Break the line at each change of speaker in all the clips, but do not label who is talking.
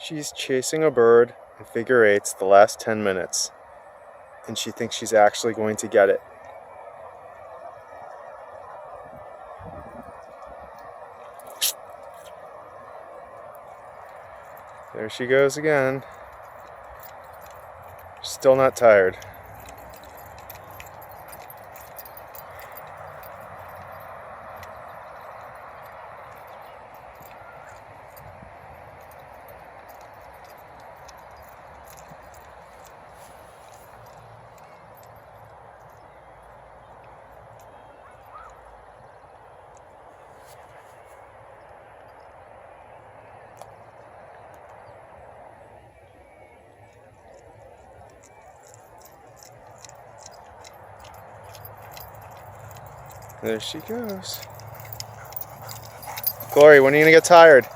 She's chasing a bird in figure eights the last 10 minutes, and she thinks she's actually going to get it. There she goes again. Still not tired. There she goes. Glory, when are you gonna get tired?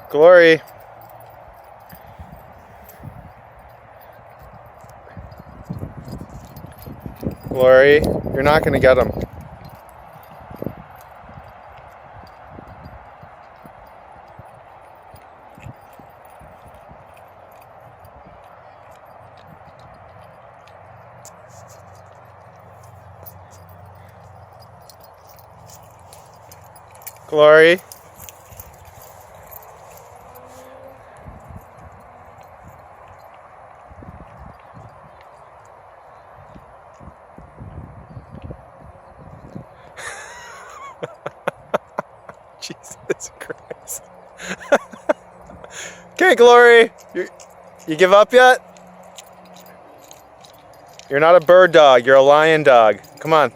Glory. Glory, you're not gonna get him. Glory. Jesus Christ. Okay, Glory. You give up yet? You're not a bird dog, you're a lion dog. Come on.